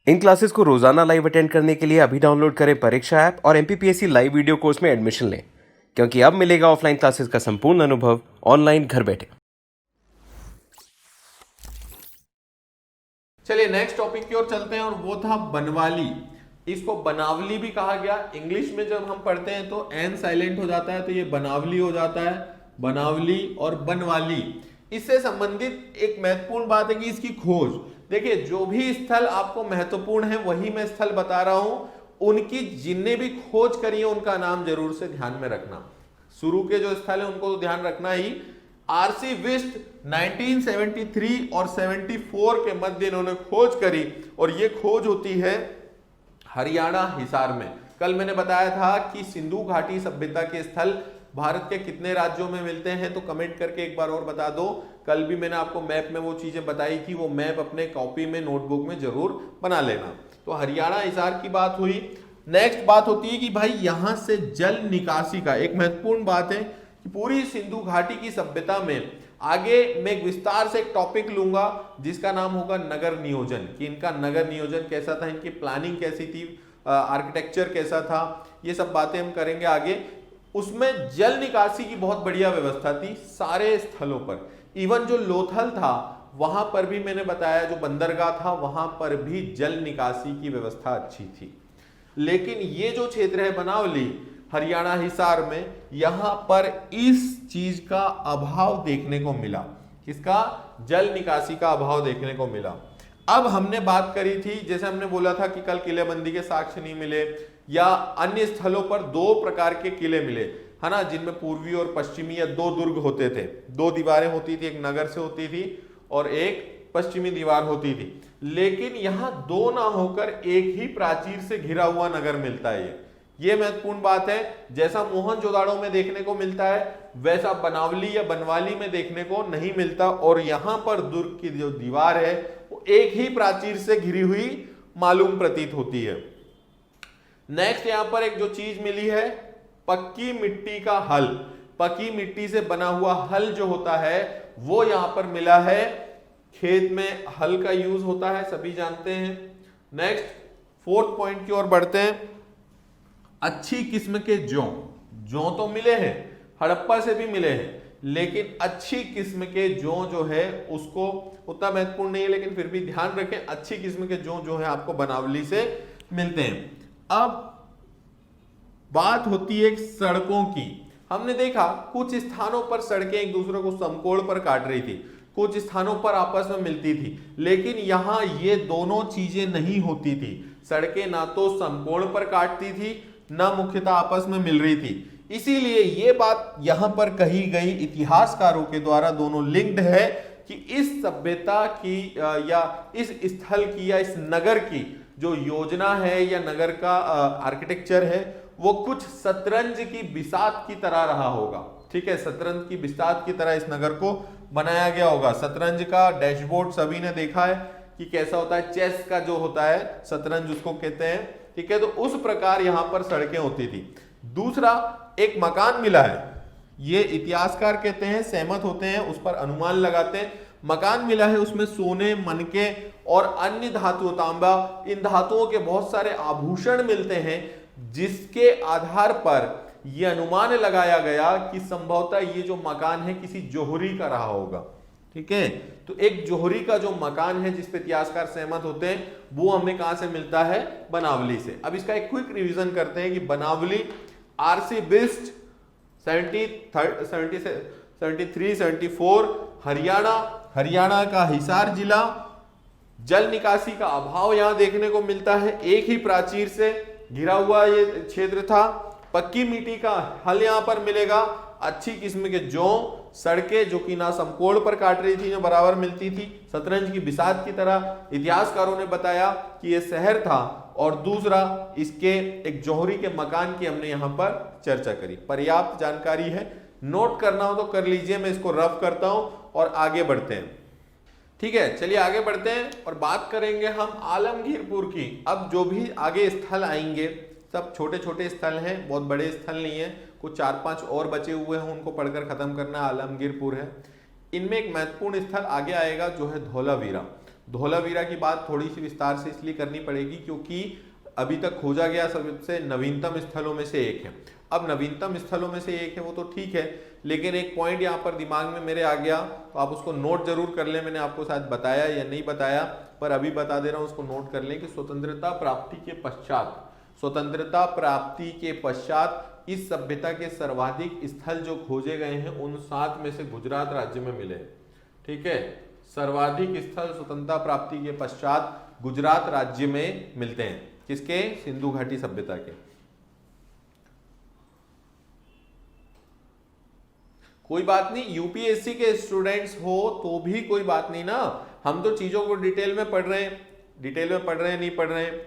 इन classes को रोजाना live attend करने के लिए अभी डाउनलोड करें परीक्षा ऐप और एमपीपीएससी लाइव वीडियो कोर्स में एडमिशन लें, क्योंकि अब मिलेगा ऑफलाइन क्लासेस का संपूर्ण अनुभव ऑनलाइन घर बैठे। चलिए नेक्स्ट टॉपिक की ओर चलते हैं और वो था बनवाली। इसको बनावली भी कहा गया। इंग्लिश में जब हम पढ़ते हैं तो एन साइलेंट हो जाता है, तो ये बनावली हो जाता है, बनावली और बनवाली। इससे संबंधित एक महत्वपूर्ण बात है कि इसकी खोज, देखिए जो भी स्थल आपको महत्वपूर्ण है वही मैं स्थल बता रहा हूं, उनकी जिनने भी खोज करी है उनका नाम जरूर से ध्यान में रखना। शुरू के जो स्थल है उनको तो ध्यान रखना ही। आरसी विस्ट 1973 और 74 के मध्य इन्होंने खोज करी और ये खोज होती है हरियाणा हिसार में। कल मैंने बताया था कि सिंधु घाटी सभ्यता के स्थल भारत के कितने राज्यों में मिलते हैं, तो कमेंट करके एक बार और बता दो। कल भी मैंने आपको मैप में वो चीजें बताई थी, वो मैप अपने कॉपी में नोटबुक में जरूर बना लेना। तो हरियाणा हिसार की बात हुई। नेक्स्ट बात होती है कि भाई यहां से जल निकासी का एक महत्वपूर्ण बात है कि पूरी सिंधु घाटी की सभ्यता में आगे मैं एक विस्तार से एक टॉपिक लूंगा जिसका नाम होगा नगर नियोजन, कि इनका नगर नियोजन कैसा था, इनकी प्लानिंग कैसी थी, आर्किटेक्चर कैसा था, ये सब बातें हम करेंगे आगे। उसमें जल निकासी की बहुत बढ़िया व्यवस्था थी सारे स्थलों पर। इवन जो लोथल था वहां पर भी मैंने बताया, जो बंदरगाह था वहां पर भी जल निकासी की व्यवस्था अच्छी थी। लेकिन ये जो क्षेत्र है बनावली हरियाणा हिसार में, यहां पर इस चीज का अभाव देखने को मिला। किसका? जल निकासी का अभाव देखने को मिला। अब हमने बात करी थी, जैसे हमने बोला था कि कल किलेबंदी के साक्ष्य नहीं मिले, या अन्य स्थलों पर दो प्रकार के किले मिले, है ना, जिनमें पूर्वी और पश्चिमी या दो दुर्ग होते थे, दो दीवारें होती थी, एक नगर से होती थी और एक पश्चिमी दीवार होती थी। लेकिन यहां दो ना होकर एक ही प्राचीर से घिरा हुआ नगर मिलता है। ये महत्वपूर्ण बात है। जैसा मोहनजोदाड़ो में देखने को मिलता है वैसा बनावली या बनवाली में देखने को नहीं मिलता, और यहां पर दुर्ग की जो दीवार है वो एक ही प्राचीर से घिरी हुई मालूम प्रतीत होती है। नेक्स्ट यहां पर एक जो चीज मिली है, पक्की मिट्टी का हल। पक्की मिट्टी से बना हुआ हल जो होता है वो यहां पर मिला है। खेत में हल का यूज होता है, सभी जानते हैं। नेक्स्ट फोर्थ पॉइंट की ओर बढ़ते हैं। अच्छी किस्म के जौ तो मिले हैं, हड़प्पा से भी मिले हैं, लेकिन अच्छी किस्म के जो है उसको उतना महत्वपूर्ण नहीं है, लेकिन फिर भी ध्यान रखें अच्छी किस्म के जो है आपको बनावली से मिलते हैं। अब बात होती है सड़कों की। हमने देखा कुछ स्थानों पर सड़कें एक दूसरे को समकोण पर काट रही थी, कुछ स्थानों पर आपस में मिलती थी, लेकिन यहां ये दोनों चीजें नहीं होती थी। सड़कें ना तो समकोण पर काटती थी ना मुख्यतः आपस में मिल रही थी। इसीलिए ये बात यहां पर कही गई इतिहासकारों के द्वारा, दोनों लिंक्ड है कि इस सभ्यता की या इस स्थल की या इस नगर की जो योजना है या नगर का आर्किटेक्चर है वो कुछ शतरंज की बिसात की तरह रहा होगा। ठीक है, शतरंज की बिसात की तरह इस नगर को बनाया गया होगा। शतरंज का डैशबोर्ड सभी ने देखा है कि कैसा होता है, चेस का जो होता है शतरंज उसको कहते हैं। ठीक है, तो उस प्रकार यहां पर सड़कें होती थी। दूसरा एक मकान मिला है, ये इतिहासकार कहते हैं, सहमत होते हैं, उस पर अनुमान लगाते हैं। मकान मिला है, उसमें सोने, मनके और अन्य धातु, तांबा, इन धातुओं के बहुत सारे आभूषण मिलते हैं, जिसके आधार पर यह अनुमान लगाया गया कि संभवतः ये जो मकान है किसी जोहरी का रहा होगा। ठीक है, तो एक जोहरी का जो मकान है जिस पे इतिहासकार सहमत होते हैं वो हमें कहां से मिलता है? बनावली से। अब इसका एक क्विक रिवीजन करते हैं कि बनावली आरसी बिस्ट 73, 74 हरियाणा का हिसार जिला। जल निकासी का अभाव यहां देखने को मिलता है, एक ही प्राचीर से घिरा हुआ ये क्षेत्र था। पक्की मिट्टी का हल यहां पर मिलेगा, अच्छी किस्म के सड़कें जो कि ना समकोण पर काट रही थी ना बराबर मिलती थी, शतरंज की बिसात की तरह इतिहासकारों ने बताया कि यह शहर था। और दूसरा इसके एक जौहरी के मकान की हमने यहां पर चर्चा करी। पर्याप्त जानकारी है, नोट करना हो तो कर लीजिए, मैं इसको रफ करता हूं और आगे बढ़ते हैं। ठीक है, चलिए आगे बढ़ते हैं और बात करेंगे हम आलमगीरपुर की। अब जो भी आगे स्थल आएंगे सब छोटे छोटे स्थल हैं, बहुत बड़े स्थल नहीं है, कुछ 4-5 और बचे हुए हैं, उनको पढ़कर खत्म करना। आलमगीरपुर है, इनमें एक महत्वपूर्ण स्थल आगे आएगा जो है धौलावीरा। धोलावीरा की बात थोड़ी सी विस्तार से इसलिए करनी पड़ेगी क्योंकि अभी तक खोजा गया सबसे नवीनतम स्थलों में से एक है। अब नवीनतम स्थलों में से एक है वो तो ठीक है, लेकिन एक पॉइंट यहाँ पर दिमाग में मेरे आ गया, तो आप उसको नोट जरूर कर लें। मैंने आपको शायद बताया या नहीं बताया, पर अभी बता दे रहा हूँ, उसको नोट कर लें कि स्वतंत्रता प्राप्ति के पश्चात, स्वतंत्रता प्राप्ति के पश्चात इस सभ्यता के सर्वाधिक स्थल जो खोजे गए हैं उन 7 में से गुजरात राज्य में मिले। ठीक है, सर्वाधिक स्थल स्वतंत्रता प्राप्ति के पश्चात गुजरात राज्य में मिलते हैं। किसके? सिंधु घाटी सभ्यता के। कोई बात नहीं, यूपीएससी के स्टूडेंट्स हो तो भी कोई बात नहीं ना, हम तो चीजों को डिटेल में पढ़ रहे हैं। डिटेल में पढ़ रहे हैं नहीं पढ़ रहे हैं,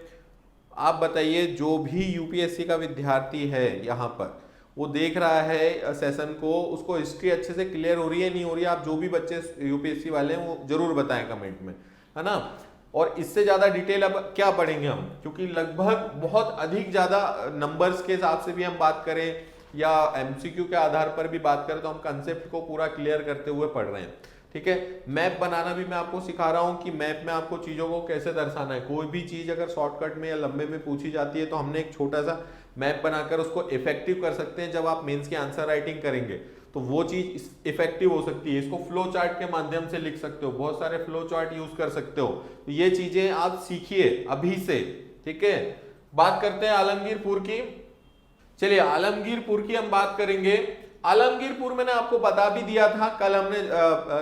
आप बताइए। जो भी यूपीएससी का विद्यार्थी है यहाँ पर, वो देख रहा है सेशन को, उसको हिस्ट्री अच्छे से क्लियर हो रही है नहीं हो रही है? आप जो भी बच्चे यूपीएससी वाले हैं वो जरूर बताएं कमेंट में, है ना। और इससे ज्यादा डिटेल अब क्या पढ़ेंगे हम, क्योंकि लगभग बहुत अधिक ज्यादा नंबर्स के हिसाब से भी हम बात करें या एमसीक्यू के आधार पर भी बात करें तो हम कंसेप्ट को पूरा क्लियर करते हुए पढ़ रहे हैं। ठीक है, मैप बनाना भी मैं आपको सिखा रहा हूं कि मैप में आपको चीजों को कैसे दर्शाना है। कोई भी चीज अगर शॉर्टकट में या लंबे में पूछी जाती है तो हमने एक छोटा सा मैप बनाकर उसको इफेक्टिव कर सकते हैं। जब आप मेंस की आंसर राइटिंग करेंगे तो वो चीज इफेक्टिव हो सकती है। इसको फ्लो चार्ट के माध्यम से लिख सकते हो, बहुत सारे फ्लो चार्ट यूज कर सकते हो। तो ये चीजें आप सीखिए अभी से। ठीक है, बात करते हैं आलमगीरपुर की। चलिए, आलमगीरपुर की हम बात करेंगे। आलमगीरपुर मैंने आपको बता भी दिया था, कल हमने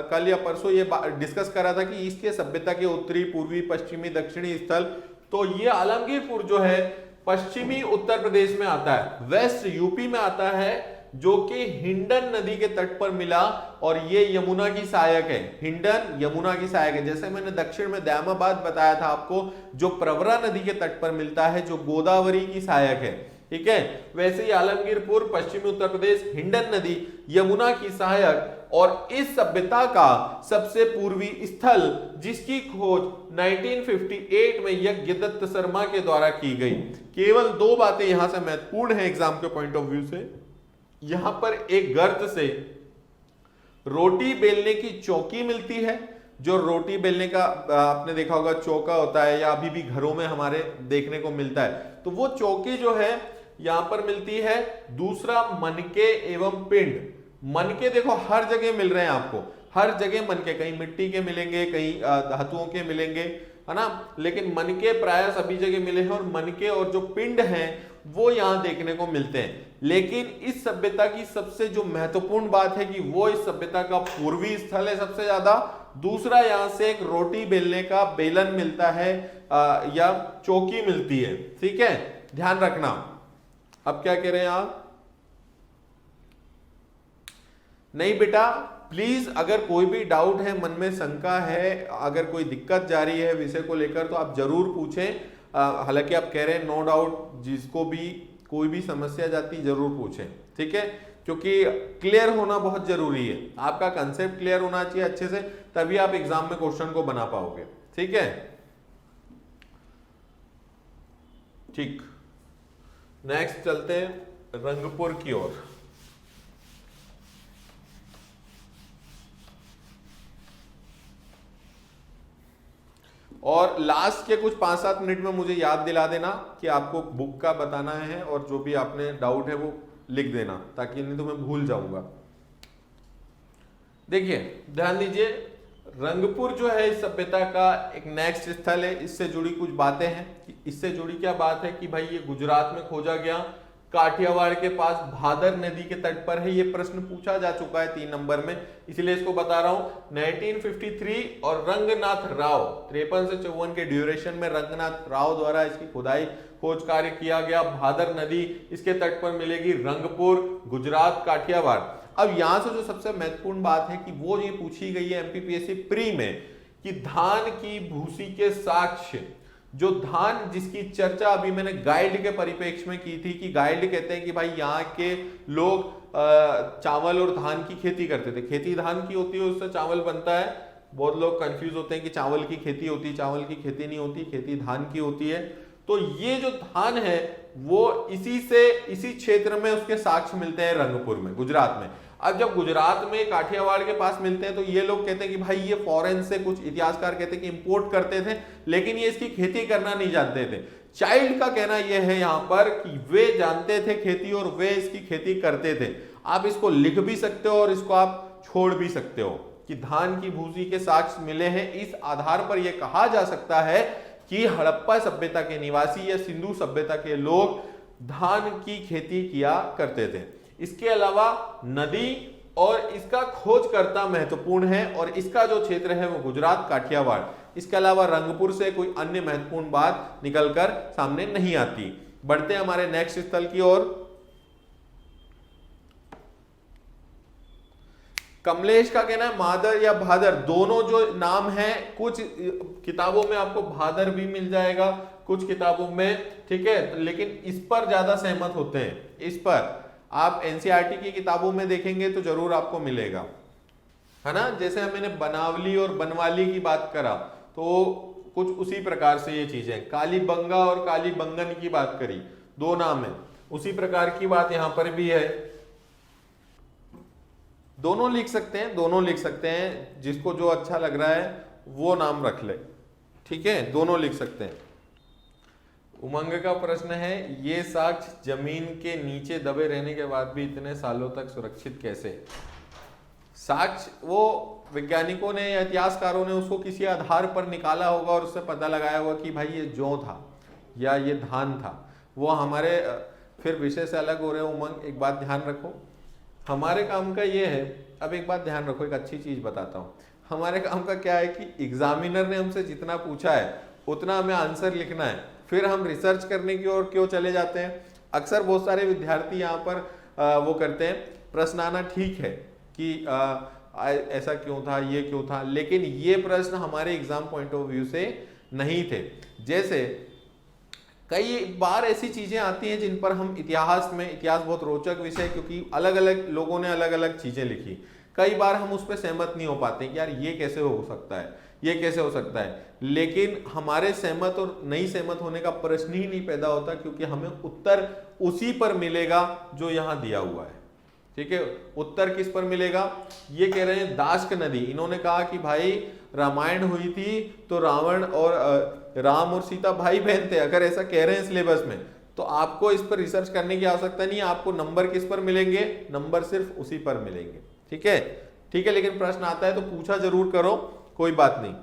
कल या परसों ये डिस्कस करा था कि ईस्ट के सभ्यता के उत्तरी, पूर्वी, पश्चिमी, दक्षिणी स्थल। तो ये आलमगीरपुर जो है पश्चिमी उत्तर प्रदेश में आता है, वेस्ट यूपी में आता है, जो कि हिंडन नदी के तट पर मिला और ये यमुना की सहायक है। हिंडन यमुना की सहायक है। जैसे मैंने दक्षिण में दयामाबाद बताया था आपको, जो प्रवरा नदी के तट पर मिलता है, जो गोदावरी की सहायक है। ठीक है, वैसे ही आलमगीरपुर पश्चिमी उत्तर प्रदेश, हिंडन नदी, यमुना की सहायक, और इस सभ्यता का सबसे पूर्वी स्थल जिसकी खोज 1958 में यज्ञदत्त शर्मा के द्वारा की गई। केवल 2 बातें यहां से महत्वपूर्ण है एग्जाम के पॉइंट ऑफ व्यू से। यहां पर एक गर्त से रोटी बेलने की चौकी मिलती है, जो रोटी बेलने का आपने देखा होगा चौका होता है या अभी भी घरों में हमारे देखने को मिलता है, तो वो चौकी जो है यहां पर मिलती है। दूसरा, मनके एवं पिंड। मनके देखो हर जगह मिल रहे हैं आपको, हर जगह मनके, कहीं मिट्टी के मिलेंगे, कहीं धातुओं के मिलेंगे, है ना, लेकिन मनके प्राय सभी जगह मिले हैं। और मनके और जो पिंड हैं वो यहां देखने को मिलते हैं। लेकिन इस सभ्यता की सबसे जो महत्वपूर्ण बात है कि वो इस सभ्यता का पूर्वी स्थल है सबसे ज्यादा। दूसरा, यहां से एक रोटी बेलने का बेलन मिलता है या चौकी मिलती है। ठीक है, ध्यान रखना। अब क्या कह रहे हैं आप? नहीं बेटा, प्लीज अगर कोई भी डाउट है, मन में शंका है, अगर कोई दिक्कत जा रही है विषय को लेकर तो आप जरूर पूछें। हालांकि आप कह रहे हैं नो डाउट, जिसको भी कोई भी समस्या जाती जरूर पूछें। ठीक है, क्योंकि क्लियर होना बहुत जरूरी है। आपका कंसेप्ट क्लियर होना चाहिए अच्छे से, तभी आप एग्जाम में क्वेश्चन को बना पाओगे। ठीक है, ठीक, नेक्स्ट चलते हैं रंगपुर की ओर। और लास्ट के कुछ 5-7 मिनट में मुझे याद दिला देना कि आपको बुक का बताना है और जो भी आपने डाउट है वो लिख देना, ताकि नहीं तो मैं भूल जाऊंगा। देखिए, ध्यान दीजिए, रंगपुर जो है इस सभ्यता का एक नेक्स्ट स्थल है। इससे जुड़ी कुछ बातें हैं। इससे जुड़ी क्या बात है कि भाई ये गुजरात में खोजा गया, काठियावाड़ के पास भादर नदी के तट पर है। ये प्रश्न पूछा जा चुका है 3 नंबर में, इसलिए इसको बता रहा हूं। 1953 और रंगनाथ राव 53 से 54 के ड्यूरेशन में रंगनाथ राव द्वारा इसकी खुदाई खोज कार्य किया गया। भादर नदी इसके तट पर मिलेगी, रंगपुर, गुजरात, काठियावाड़। अब यहां से जो सबसे महत्वपूर्ण बात है कि वो ये पूछी गई है एमपीपीएससी प्री में कि धान की भूसी के साक्ष्य, जो धान जिसकी चर्चा अभी मैंने गाइड के परिप्रेक्ष्य में की थी कि गाइड कहते हैं कि भाई यहाँ के लोग चावल और धान की खेती करते थे। खेती धान की होती है, उससे चावल बनता है। बहुत लोग कंफ्यूज होते हैं कि चावल की खेती होती है, चावल की खेती नहीं होती, खेती धान की होती है। तो ये जो धान है वो इसी क्षेत्र में उसके साक्ष्य मिलते हैं रंगपुर में, गुजरात में। अब जब गुजरात में काठियावाड़ के पास मिलते हैं तो ये लोग कहते हैं कि भाई ये फॉरेन से, कुछ इतिहासकार कहते हैं कि इंपोर्ट करते थे, लेकिन ये इसकी खेती करना नहीं जानते थे। चाइल्ड का कहना यह है यहाँ पर कि वे जानते थे खेती और वे इसकी खेती करते थे। आप इसको लिख भी सकते हो और इसको आप छोड़ भी सकते हो कि धान की भूसी के साक्ष्य मिले हैं। इस आधार पर यह कहा जा सकता है कि हड़प्पा सभ्यता के निवासी या सिंधु सभ्यता के लोग धान की खेती किया करते थे। इसके अलावा नदी और इसका खोजकर्ता महत्वपूर्ण है और इसका जो क्षेत्र है वो गुजरात काठियावाड़। इसके अलावा रंगपुर से कोई अन्य महत्वपूर्ण बात निकलकर सामने नहीं आती। बढ़ते हैं हमारे नेक्स्ट स्थल की ओर। कमलेश का कहना है मादर या भादर, दोनों जो नाम है, कुछ किताबों में आपको भादर भी मिल जाएगा, कुछ किताबों में, ठीक है, लेकिन इस पर ज्यादा सहमत होते हैं। इस पर आप एनसीईआरटी की किताबों में देखेंगे तो जरूर आपको मिलेगा, है ना। जैसे मैंने बनावली और बनवाली की बात करा तो कुछ उसी प्रकार से ये चीजें, कालीबंगा और कालीबंगन की बात करी, दो नाम है, उसी प्रकार की बात यहां पर भी है। दोनों लिख सकते हैं, दोनों लिख सकते हैं, जिसको जो अच्छा लग रहा है वो नाम रख ले, ठीक है, दोनों लिख सकते हैं। उमंग का प्रश्न है, ये साक्ष्य जमीन के नीचे दबे रहने के बाद भी इतने सालों तक सुरक्षित कैसे? साक्ष्य वो वैज्ञानिकों ने या इतिहासकारों ने उसको किसी आधार पर निकाला होगा और उससे पता लगाया होगा कि भाई ये जौ था या ये धान था। वो हमारे फिर विषय से अलग हो रहे हैं। उमंग, एक बात ध्यान रखो, हमारे काम का ये है, अब एक बात ध्यान रखो, एक अच्छी चीज बताता हूँ। हमारे काम का क्या है कि एग्जामिनर ने हमसे जितना पूछा है उतना हमें आंसर लिखना है, फिर हम रिसर्च करने की ओर क्यों चले जाते हैं। अक्सर बहुत सारे विद्यार्थी यहाँ पर वो करते हैं, प्रश्न आना ठीक है कि ऐसा क्यों था, ये क्यों था, लेकिन ये प्रश्न हमारे एग्जाम पॉइंट ऑफ व्यू से नहीं थे। जैसे कई बार ऐसी चीजें आती हैं जिन पर हम इतिहास बहुत रोचक विषय, क्योंकि अलग अलग लोगों ने अलग अलग चीजें लिखी, कई बार हम उस पर सहमत नहीं हो पाते कि यार ये कैसे हो सकता है, ये कैसे हो सकता है, लेकिन हमारे सहमत और नहीं सहमत होने का प्रश्न ही नहीं पैदा होता, क्योंकि हमें उत्तर उसी पर मिलेगा जो यहाँ दिया हुआ है, ठीक है। उत्तर किस पर मिलेगा? ये कह रहे हैं दाश्क नदी। इन्होंने कहा कि भाई रामायण हुई थी तो रावण और राम और सीता भाई बहन थे। अगर ऐसा कह रहे हैं सिलेबस में तो आपको इस पर रिसर्च करने की आवश्यकता नहीं है। आपको नंबर किस पर मिलेंगे? नंबर सिर्फ उसी पर मिलेंगे, ठीक है, ठीक है। लेकिन प्रश्न आता है तो पूछा जरूर करो, कोई बात नहीं,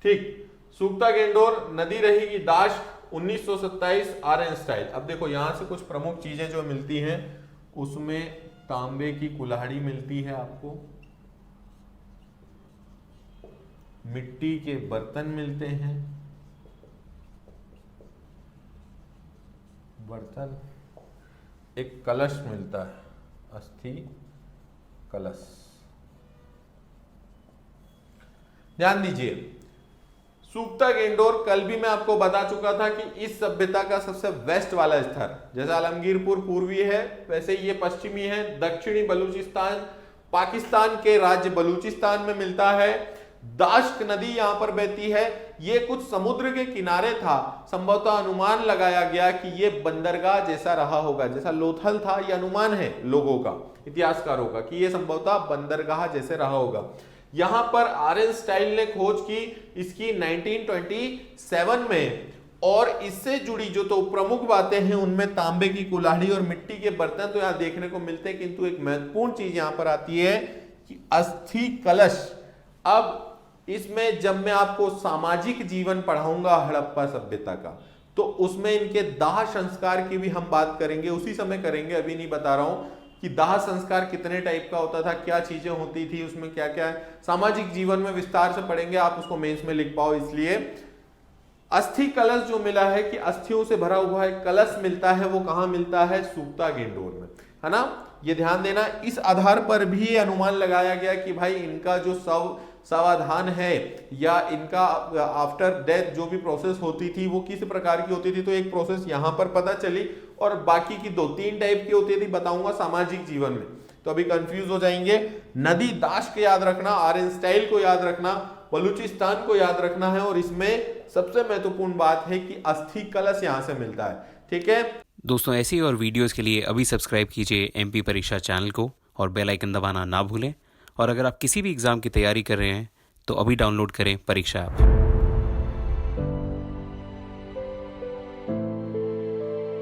ठीक। सूक्ता गेंडोर नदी रहेगी दाश्क 1927 आर्यन स्टाइल। अब देखो यहां से कुछ प्रमुख चीजें जो मिलती हैं, उसमें तांबे की कुल्हाड़ी मिलती है आपको, मिट्टी के बर्तन मिलते हैं, बर्तन, एक कलश मिलता है, अस्थि कलश। ध्यान दीजिए, सूक्ता गेंडोर कल भी मैं आपको बता चुका था कि इस सभ्यता का सबसे वेस्ट वाला स्तर, जैसा आलमगीरपुर पूर्वी है वैसे ये पश्चिमी है। दक्षिणी बलूचिस्तान पाकिस्तान के राज्य बलूचिस्तान में मिलता है। दाश्क नदी यहां पर बहती है, ये कुछ समुद्र के किनारे था। संभवतः अनुमान लगाया गया कि ये बंदरगाह जैसा रहा होगा, जैसा लोथल था, ये अनुमान है लोगों का, इतिहासकारों का, कि ये संभवतः बंदरगाह जैसे रहा होगा। यहां पर आर्यन स्टाइल ने खोज की इसकी 1927 में, और इससे जुड़ी जो तो प्रमुख बातें हैं उनमें तांबे की कुल्हाड़ी और मिट्टी के बर्तन तो यहां देखने को मिलते हैं, किंतु एक महत्वपूर्ण चीज यहां पर आती है कि अस्थि कलश। अब इसमें जब मैं आपको सामाजिक जीवन पढ़ाऊंगा हड़प्पा सभ्यता का, तो उसमें इनके दाह संस्कार की भी हम बात करेंगे, उसी समय करेंगे, अभी नहीं बता रहा हूं कि दाह संस्कार कितने टाइप का होता था, क्या चीजें होती थी उसमें, क्या क्या है, सामाजिक जीवन में विस्तार से पढ़ेंगे, आप उसको मेंस में लिख पाओ। इसलिए अस्थि कलश जो मिला है कि अस्थियों से भरा हुआ एक कलश मिलता है, वो कहां मिलता है? सूक्ता गेंडोर में, है ना। ये ध्यान देना, इस आधार पर भी अनुमान लगाया गया कि भाई इनका जो समाधान है या इनका आफ्टर डेथ जो भी प्रोसेस होती थी वो किस प्रकार की होती थी। तो एक प्रोसेस यहां पर पता चली और बाकी की 2-3 टाइप की होती थी, बताऊंगा सामाजिक जीवन में, तो अभी कंफ्यूज हो जाएंगे। नदी दाश्क याद रखना, आर्यन स्टाइल को याद रखना, बलूचिस्तान को याद रखना है, और इसमें सबसे महत्वपूर्ण बात है कि अस्थि कलश यहां से मिलता है, ठीक है। दोस्तों ऐसी और वीडियोस के लिए अभी सब्सक्राइब कीजिए एमपी परीक्षा चैनल को और बेल आइकन दबाना ना भूलें। और अगर आप किसी भी एग्ज़ाम की तैयारी कर रहे हैं तो अभी डाउनलोड करें परीक्षा ऐप।